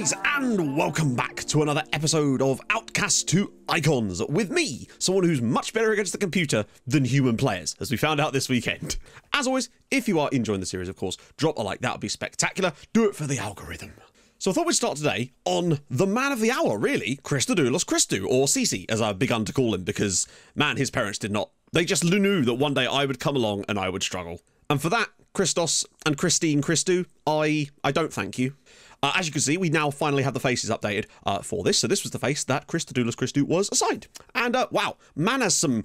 Greetings and welcome back to another episode of Outcasts to Icons with me, someone who's much better against the computer than human players, as we found out this weekend. As always, if you are enjoying the series, of course, drop a like, that would be spectacular. Do it for the algorithm. So I thought we'd start today on the man of the hour, really, Christodoulos Christou, or Cici, as I've begun to call him, because, man, his parents did not. They just knew that one day I would come along and I would struggle. And for that, Christos and Christine Christou, I don't thank you. As you can see, we now finally have the faces updated for this. So this was the face that Christodoulos Christou was assigned. And wow, man has some...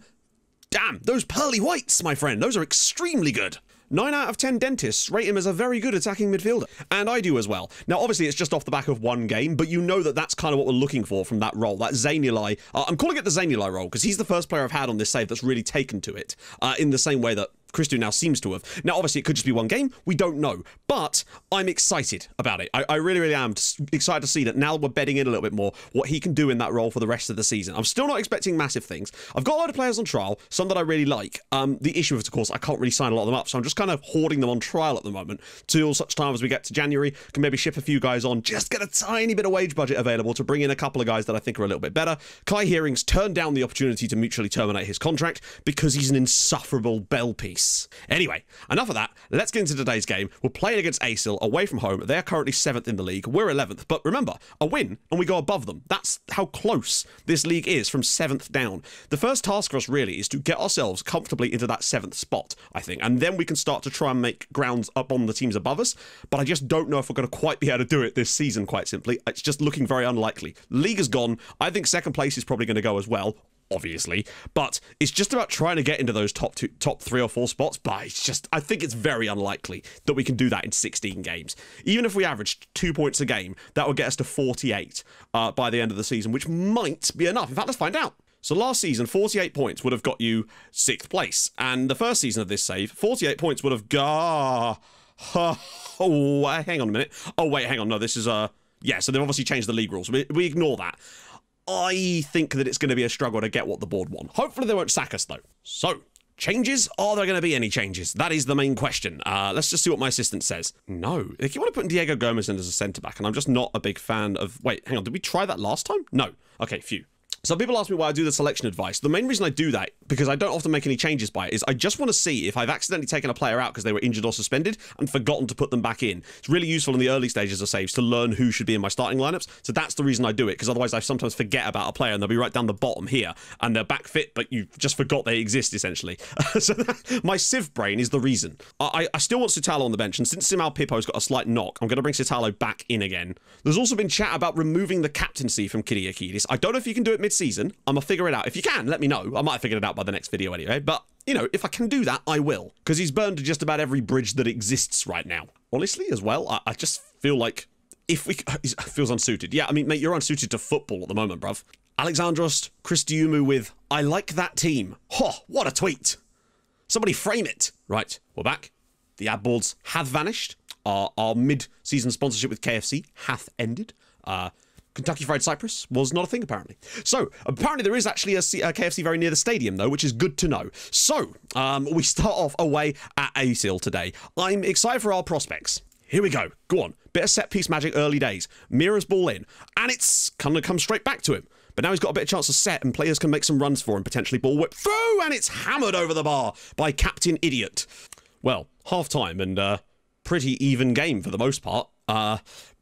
Damn, those pearly whites, my friend. Those are extremely good. 9 out of 10 dentists rate him as a very good attacking midfielder. And I do as well. Now, obviously, it's just off the back of one game, but you know that that's kind of what we're looking for from that role, that Zaniolai. I'm calling it the Zaniolai role because he's the first player I've had on this save that's really taken to it in the same way that Christou now seems to have. Now, obviously, it could just be one game. We don't know. But I'm excited about it. I really, really am excited to see that now we're betting in a little bit more what he can do in that role for the rest of the season. I'm still not expecting massive things. I've got a lot of players on trial, some that I really like. The issue is, of course, I can't really sign a lot of them up, so I'm just kind of hoarding them on trial at the moment till such time as we get to January. Can maybe ship a few guys on, just get a tiny bit of wage budget available to bring in a couple of guys that I think are a little bit better. Kai Hearings turned down the opportunity to mutually terminate his contract because he's an insufferable bell piece. Anyway, enough of that. Let's get into today's game. We're playing against ASIL away from home. They're currently 7th in the league. We're 11th. But remember, a win and we go above them. That's how close this league is from 7th down. The first task for us really is to get ourselves comfortably into that 7th spot, I think. And then we can start to try and make grounds up on the teams above us. But I just don't know if we're going to quite be able to do it this season, quite simply. It's just looking very unlikely. League is gone. I think second place is probably going to go as well, obviously, but it's just about trying to get into those top 3 or 4 spots. But it's just, I think it's very unlikely that we can do that in 16 games. Even if we averaged 2 points a game, that would get us to 48 by the end of the season, which might be enough. In fact, let's find out. So last season, 48 points would have got you 6th place, and the first season of this save, 48 points would have oh, hang on a minute. Oh wait, hang on. No, this is yeah. So they've obviously changed the league rules. We ignore that. I think that it's going to be a struggle to get what the board want. Hopefully they won't sack us, though. So, changes? Are there going to be any changes? That is the main question. Let's just see what my assistant says. No. They keep on putting Diego Gomez in as a centre-back, and I'm just not a big fan of... Wait, hang on. Did we try that last time? No. Okay, phew. Some people ask me why I do the selection advice. The main reason I do that, because I don't often make any changes by it, is I just want to see if I've accidentally taken a player out because they were injured or suspended and forgotten to put them back in. It's really useful in the early stages of saves to learn who should be in my starting lineups. So that's the reason I do it, because otherwise I sometimes forget about a player and they'll be right down the bottom here and they're back fit, but you just forgot they exist, essentially. So my Civ brain is the reason. I still want Sutalo on the bench, and since Simal Pippo's got a slight knock, I'm going to bring Sutalo back in again. There's also been chat about removing the captaincy from Kyriakidis. I don't know if you can do it mid-season. I'm going to figure it out. If you can, let me know. I might have figured it out by the next video anyway, but, you know, if I can do that, I will. Because he's burned to just about every bridge that exists right now. Honestly, as well, I just feel like if we... He feels unsuited. Yeah, I mean, mate, you're unsuited to football at the moment, bruv. Alexandros Christioumu with, I like that team. Ho, what a tweet. Somebody frame it. Right, we're back. The ad boards have vanished. Our mid-season sponsorship with KFC hath ended. Kentucky Fried Cyprus was not a thing, apparently. So, apparently there is actually a KFC very near the stadium, though, which is good to know. So, we start off away at ASIL today. I'm excited for our prospects. Here we go. Go on. Bit of set-piece magic early days. Mira's ball in. And it's going to come straight back to him. But now he's got a bit of chance to set, and players can make some runs for him, potentially ball whip through, and it's hammered over the bar by Captain Idiot. Well, half-time, and pretty even game for the most part.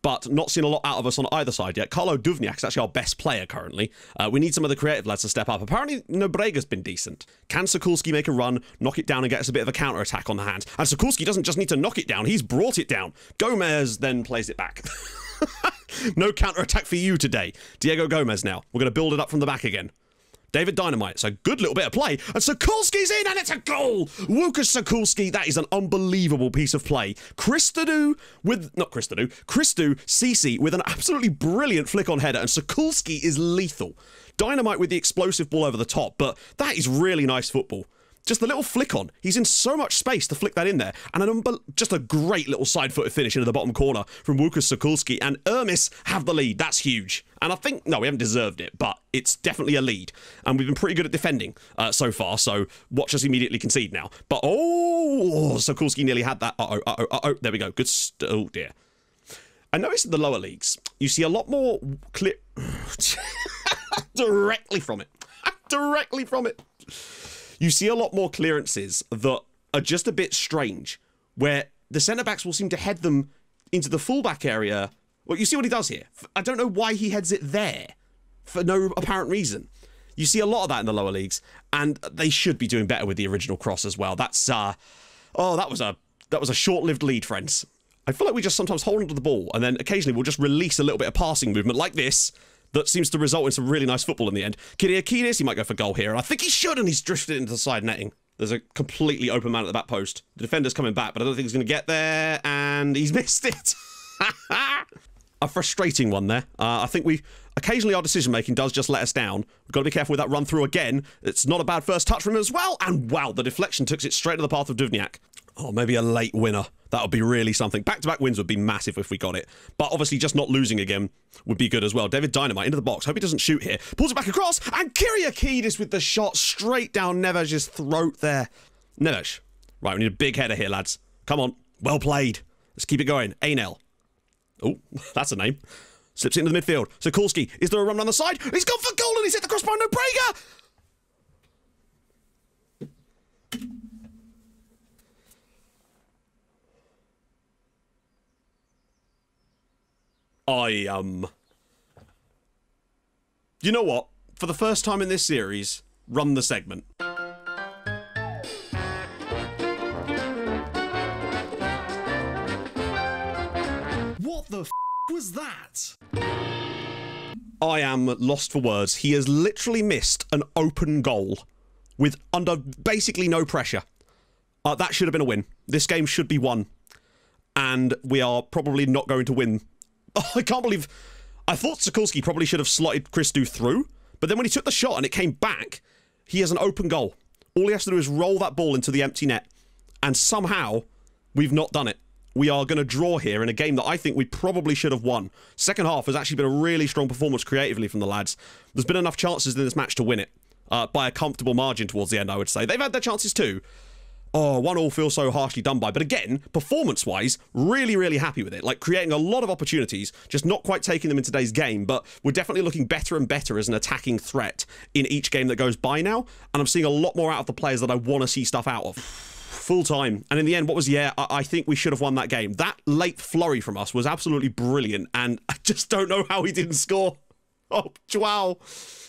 But not seen a lot out of us on either side yet. Carlo Duvniak is actually our best player currently. We need some of the creative lads to step up. Apparently, Nobrega's been decent. Can Sokulski make a run, knock it down, and get us a bit of a counter-attack on the hands? And Sokulski doesn't just need to knock it down, he's brought it down. Gomez then plays it back. No counter-attack for you today. Diego Gomez now. We're going to build it up from the back again. David Dynamite, it's a good little bit of play, and Sokulski's in, and it's a goal! Łukasz Sokulski, that is an unbelievable piece of play. Christou, Cici with an absolutely brilliant flick on header, and Sokulski is lethal. Dynamite with the explosive ball over the top, but that is really nice football. Just the little flick on. He's in so much space to flick that in there. And just a great little side-footed finish into the bottom corner from Łukasz Sokulski. And Ermis have the lead. That's huge. And I think, no, we haven't deserved it, but it's definitely a lead. And we've been pretty good at defending so far, so watch us immediately concede now. But, oh, Sokulski nearly had that. Uh-oh, there we go. Good, oh dear. I noticed in the lower leagues, you see a lot more clear... Directly from it. Directly from it. You see a lot more clearances that are just a bit strange, where the centre-backs will seem to head them into the fullback area. Well, you see what he does here. I don't know why he heads it there, for no apparent reason. You see a lot of that in the lower leagues, and they should be doing better with the original cross as well. That's, oh, that was a short-lived lead, friends. I feel like we just sometimes hold onto the ball, and then occasionally we'll just release a little bit of passing movement like this, that seems to result in some really nice football in the end. Kyriakidis, he might go for goal here, and I think he should, and he's drifted into the side netting. There's a completely open man at the back post. The defender's coming back, but I don't think he's going to get there, and he's missed it. A frustrating one there. I think occasionally our decision-making does just let us down. We've got to be careful with that run through again. It's not a bad first touch from him as well, and wow, the deflection took it straight to the path of Duvniak. Oh, maybe a late winner. That would be really something. Back-to-back wins would be massive if we got it. But obviously just not losing again would be good as well. David Dynamite into the box. Hope he doesn't shoot here. Pulls it back across. And Kyriakidis with the shot straight down Neves's throat there. Neves. Right, we need a big header here, lads. Come on. Well played. Let's keep it going. Anel. Oh, that's a name. Slips it into the midfield. Sokulski. Is there a run on the side? He's gone for goal and he's hit the crossbar. No Prager. You know what? For the first time in this series, run the segment. What the f was that? I am lost for words. He has literally missed an open goal with under basically no pressure. That should have been a win. This game should be won. And we are probably not going to win. Oh, I can't believe... I thought Sokulski probably should have slotted Christou through, but then when he took the shot and it came back, he has an open goal. All he has to do is roll that ball into the empty net, and somehow we've not done it. We are going to draw here in a game that I think we probably should have won. Second half has actually been a really strong performance creatively from the lads. There's been enough chances in this match to win it, by a comfortable margin towards the end, I would say. They've had their chances too. Oh, 1-1 feels so harshly done by. But again, performance-wise, really, really happy with it. Like, creating a lot of opportunities, just not quite taking them in today's game, but we're definitely looking better and better as an attacking threat in each game that goes by now, and I'm seeing a lot more out of the players that I want to see stuff out of. Full time. And in the end, what was, I think we should have won that game. That late flurry from us was absolutely brilliant, and I just don't know how he didn't score. Oh, wow.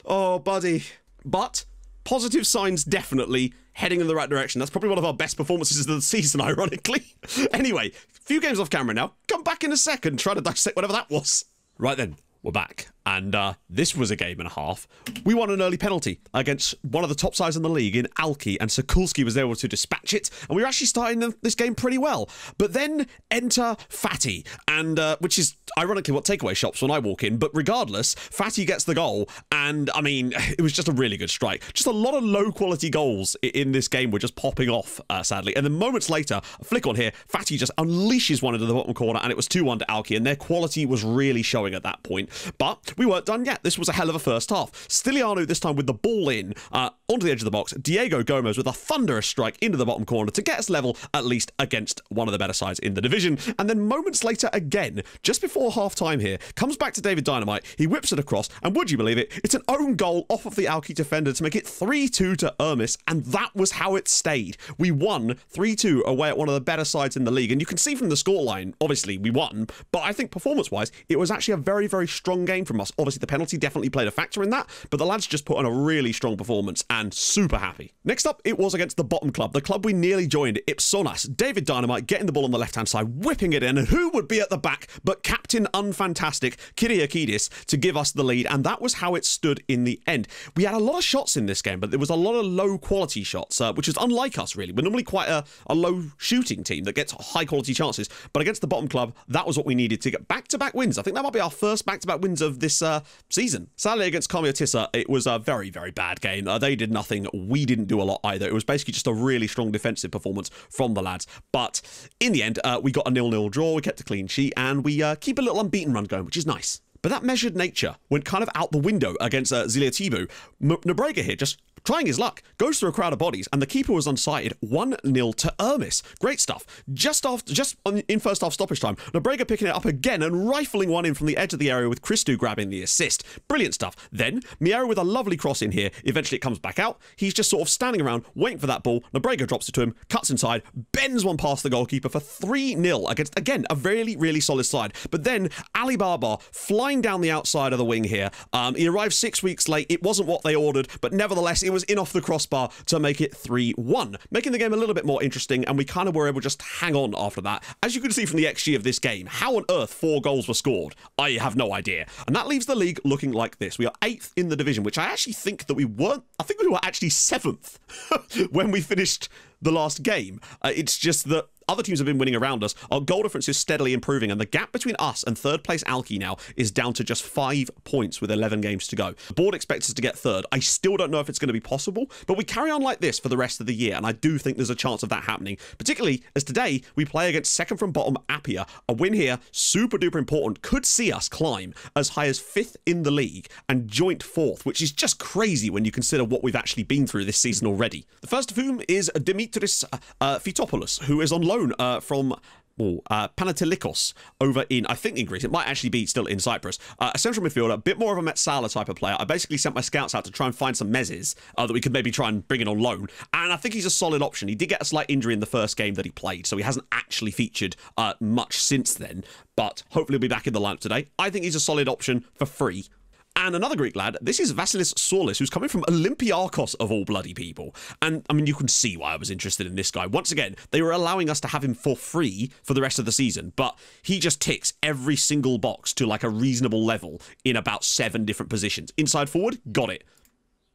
Oh, buddy. But positive signs definitely heading in the right direction. That's probably one of our best performances of the season, ironically. Anyway, few games off camera now. Come back in a second, try to dissect whatever that was. Right then, we're back. And this was a game and a half. We won an early penalty against one of the top sides in the league in Alki, and Sokulski was able to dispatch it, and we were actually starting this game pretty well. But then enter Fatty, and which is ironically what takeaway shops when I walk in, but regardless, Fatty gets the goal, and I mean, it was just a really good strike. Just a lot of low quality goals in this game were just popping off, sadly. And then moments later, a flick on here, Fatty just unleashes one into the bottom corner, and it was 2-1 to Alki, and their quality was really showing at that point. But we weren't done yet. This was a hell of a first half. Stiliano this time with the ball in, onto the edge of the box. Diego Gomez with a thunderous strike into the bottom corner to get us level, at least against one of the better sides in the division. And then moments later again, just before half-time here, comes back to David Dynamite. He whips it across, and would you believe it, it's an own goal off of the Alki defender to make it 3-2 to Ermis, and that was how it stayed. We won 3-2 away at one of the better sides in the league, and you can see from the scoreline, obviously we won, but I think performance-wise, it was actually a very, very strong game from us. Obviously, the penalty definitely played a factor in that, but the lads just put on a really strong performance and super happy. Next up, it was against the bottom club, the club we nearly joined, Ipsonas. David Dynamite getting the ball on the left-hand side, whipping it in, and who would be at the back but Captain Unfantastic Kyriakidis to give us the lead, and that was how it stood in the end. We had a lot of shots in this game, but there was a lot of low-quality shots, which is unlike us, really. We're normally quite a low-shooting team that gets high-quality chances, but against the bottom club, that was what we needed to get back-to-back wins. I think that might be our first back-to-back wins of this season. Sadly, against Kamiotissa, it was a very, very bad game. They did nothing. We didn't do a lot either. It was basically just a really strong defensive performance from the lads. But in the end, we got a 0-0 draw. We kept a clean sheet, and we keep a little unbeaten run going, which is nice. But that measured nature went kind of out the window against Ziliatibu. Nobrega here just trying his luck, goes through a crowd of bodies, and the keeper was onside. 1-0 to Ermis. Great stuff. In first half stoppage time, Nobrega picking it up again and rifling one in from the edge of the area with Christou grabbing the assist. Brilliant stuff. Then, Miera with a lovely cross in here. Eventually it comes back out. He's just sort of standing around, waiting for that ball. Nobrega drops it to him, cuts inside, bends one past the goalkeeper for 3-0 against, again, a really, really solid side. But then, Ali Baba flying down the outside of the wing here. He arrived 6 weeks late. It wasn't what they ordered, but nevertheless, it was in off the crossbar to make it 3-1, making the game a little bit more interesting, and we kind of were able to just hang on after that. As you can see from the XG of this game, how on earth 4 goals were scored? I have no idea. And that leaves the league looking like this. We are 8th in the division, which I actually think that we weren't. I think we were actually 7th when we finished the last game. It's just that other teams have been winning around us. Our goal difference is steadily improving, and the gap between us and third place Alki now is down to just 5 points with 11 games to go. The board expects us to get third. I still don't know if it's going to be possible, but we carry on like this for the rest of the year, and I do think there's a chance of that happening, particularly as today we play against second from bottom Appia. A win here, super duper important, could see us climb as high as 5th in the league and joint 4th, which is just crazy when you consider what we've actually been through this season already. The first of whom is Dimitris Fitopoulos, who is on loan from Panathinaikos over in, I think, in Greece. It might actually be still in Cyprus. A central midfielder, a bit more of a Metsala type of player. I basically sent my scouts out to try and find some mezzes that we could maybe try and bring in on loan, and I think he's a solid option. He did get a slight injury in the first game that he played, so he hasn't actually featured much since then, but hopefully he'll be back in the lineup today. I think he's a solid option for free. And another Greek lad, this is Vasilis Soulis, who's coming from Olympiakos of all bloody people. And, I mean, you can see why I was interested in this guy. Once again, they were allowing us to have him for free for the rest of the season, but he just ticks every single box to, like, a reasonable level in about 7 different positions. Inside forward, got it.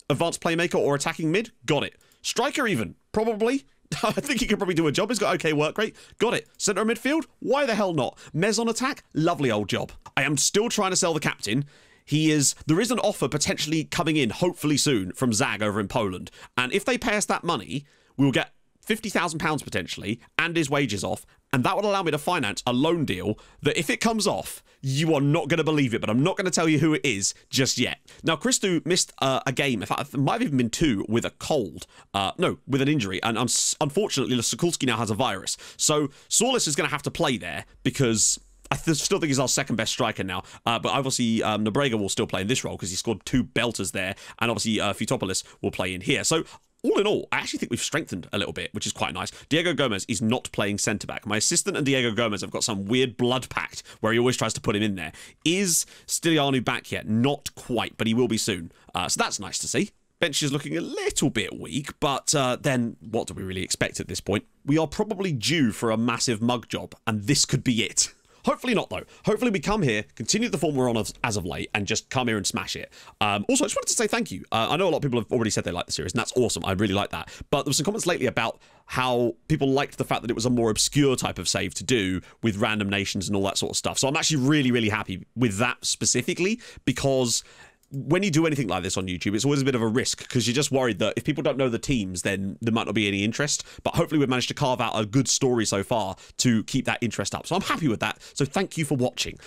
Advanced playmaker or attacking mid, got it. Striker even, probably. I think he could probably do a job. He's got okay work rate. Got it. Centre of midfield? Why the hell not? Mez on attack? Lovely old job. I am still trying to sell the captain. There is an offer potentially coming in, hopefully soon, from Zag over in Poland. And if they pay us that money, we will get £50,000 potentially and his wages off. And that would allow me to finance a loan deal that, if it comes off, you are not going to believe it, but I'm not going to tell you who it is just yet. Now, Christou missed a game. In fact, it might have even been 2 with a cold. No, with an injury. And unfortunately, Sokulski now has a virus. So Soulis is going to have to play there because I still think he's our second best striker now, but obviously Nobrega will still play in this role because he scored 2 belters there, and obviously Fitopoulos will play in here. So all in all, I actually think we've strengthened a little bit, which is quite nice. Diego Gomez is not playing centre-back. My assistant and Diego Gomez have got some weird blood pact where he always tries to put him in there. Is Stylianu back yet? Not quite, but he will be soon. So that's nice to see. Bench is looking a little bit weak, but then what do we really expect at this point? We are probably due for a massive mug job, and this could be it. Hopefully not, though. Hopefully we come here, continue the form we're on as of late, and just come here and smash it. Also, I just wanted to say thank you. I know a lot of people have already said they like the series, and that's awesome. I really like that. But there were some comments lately about how people liked the fact that it was a more obscure type of save to do with random nations and all that sort of stuff. So I'm actually really, really happy with that specifically, because when you do anything like this on YouTube, it's always a bit of a risk because you're just worried that if people don't know the teams, then there might not be any interest. But hopefully we've managed to carve out a good story so far to keep that interest up. So I'm happy with that. So thank you for watching.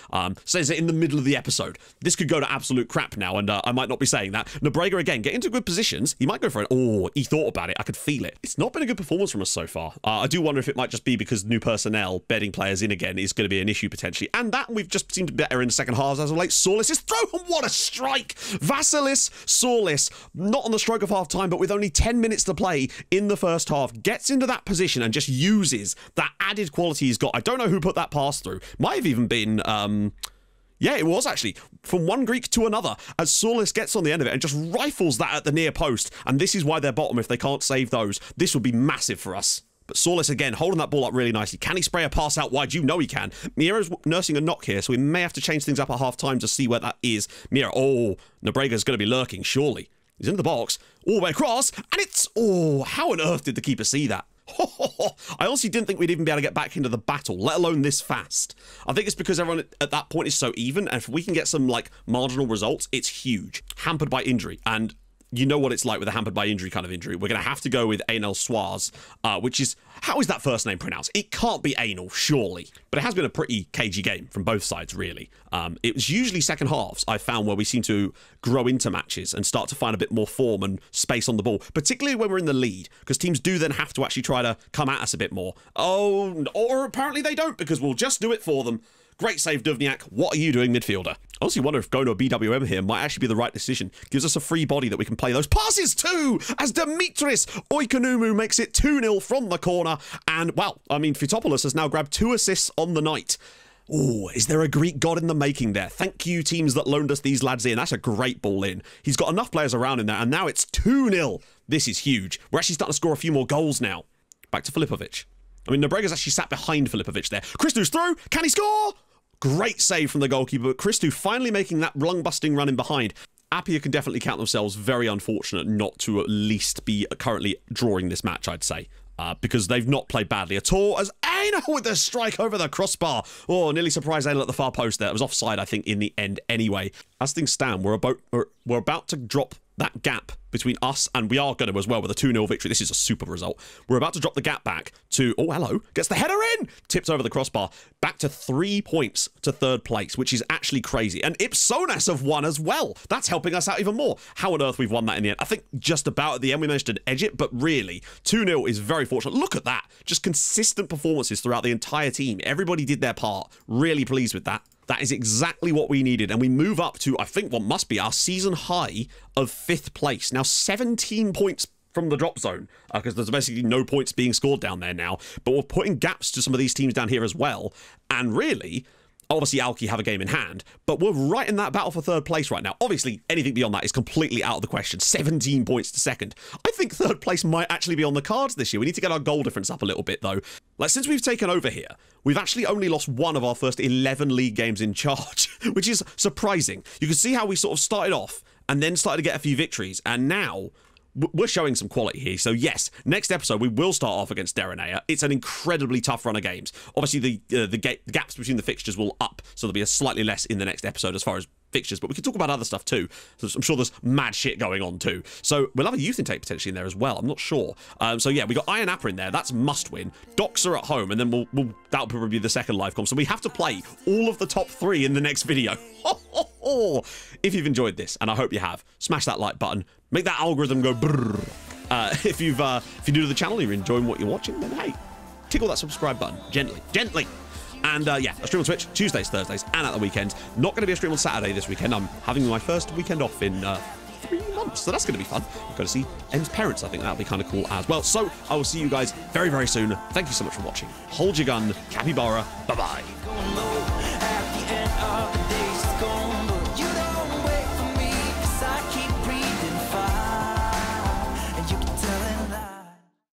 Says it in the middle of the episode. This could go to absolute crap now, and I might not be saying that. Nobrega again, get into good positions. He might go for it. Oh, he thought about it. I could feel it. It's not been a good performance from us so far. I do wonder if it might just be because new personnel, bedding players in again, is going to be an issue potentially. And that we've just seemed better in the second half as of late. Soulis is throw, and what a strike! Vasilis Soulis, not on the stroke of half time, but with only 10 minutes to play in the first half, gets into that position and just uses that added quality he's got. I don't know who put that pass through. Might have even been yeah, it was actually from one Greek to another as Soulis gets on the end of it and just rifles that at the near post. And this is why they're bottom if they can't save those. This would be massive for us. But Soulis, again, holding that ball up really nicely. Can he spray a pass out wide? You know he can. Miera's nursing a knock here, so we may have to change things up at half-time to see where that is. Miera, oh, Nobrega's going to be lurking, surely. He's in the box, all the way across, and it's... Oh, how on earth did the keeper see that? I honestly didn't think we'd even be able to get back into the battle, let alone this fast. I think it's because everyone at that point is so even, and if we can get some, like, marginal results, it's huge. Hampered by injury, and you know what it's like with a hampered by injury kind of injury. We're going to have to go with Anel Suarez, which is, how is that first name pronounced? It can't be Anal, surely. But it has been a pretty cagey game from both sides, really. It was usually second halves, I found, where we seem to grow into matches and start to find a bit more form and space on the ball, particularly when we're in the lead, because teams do then have to actually try to come at us a bit more. Oh, or apparently they don't, because we'll just do it for them. Great save, Duvniak. What are you doing, midfielder? I honestly wonder if going to a BWM here might actually be the right decision. Gives us a free body that we can play those passes too, as Dimitris Oikonumu makes it 2-0 from the corner. And, well, I mean, Fitopoulos has now grabbed 2 assists on the night. Oh, is there a Greek god in the making there? Thank you, teams that loaned us these lads in. That's a great ball in. He's got enough players around him there, and now it's 2-0. This is huge. We're actually starting to score a few more goals now. Back to Filipovic. I mean, Nobrega's actually sat behind Filipovic there. Christou's through. Can he score? Great save from the goalkeeper, but Christou finally making that lung-busting run in behind. Appiah can definitely count themselves very unfortunate not to at least be currently drawing this match, I'd say. Because they've not played badly at all, as Aina with the strike over the crossbar. Oh, nearly surprised Aina at the far post there. It was offside, I think, in the end anyway. As things stand, we're about to drop that gap between us, and we are going to as well with a 2-0 victory. This is a super result. We're about to drop the gap back to, oh, hello, gets the header in, tipped over the crossbar, back to 3 points to third place, which is actually crazy. And Ipsonas have won as well. That's helping us out even more. How on earth we've won that in the end? I think just about at the end we managed to edge it, but really, 2-0 is very fortunate. Look at that. Just consistent performances throughout the entire team. Everybody did their part. Really pleased with that. That is exactly what we needed. And we move up to, I think, what must be our season high of 5th place. Now, 17 points from the drop zone, because there's basically no points being scored down there now. But we're putting gaps to some of these teams down here as well. And really, obviously, Alki have a game in hand, but we're right in that battle for 3rd place right now. Obviously, anything beyond that is completely out of the question. 17 points to 2nd. I think 3rd place might actually be on the cards this year. We need to get our goal difference up a little bit, though. Like, since we've taken over here, we've actually only lost 1 of our first 11 league games in charge, which is surprising. You can see how we sort of started off and then started to get a few victories, and now we're showing some quality here. So yes, next episode we will start off against Derenea. It's an incredibly tough run of games. Obviously the gaps between the fixtures will up, so there'll be a slightly less in the next episode as far as fixtures, but we can talk about other stuff too. So I'm sure there's mad shit going on too. So we'll have a youth intake potentially in there as well. I'm not sure. So yeah, we got Iron Appa in there. That's must win. Docs are at home, and then that'll probably be the second live com. So we have to play all of the top 3 in the next video. If you've enjoyed this, and I hope you have, smash that like button. Make that algorithm go brrr. If you're new to the channel, you're enjoying what you're watching, then hey, tickle that subscribe button gently. And yeah, I stream on Twitch Tuesdays, Thursdays, and at the weekend. Not going to be a stream on Saturday this weekend. I'm having my first weekend off in 3 months, so that's going to be fun. I've got to see M's parents. I think that'll be kind of cool as well. So I will see you guys very, very soon. Thank you so much for watching. Hold your gun, capybara. Bye bye.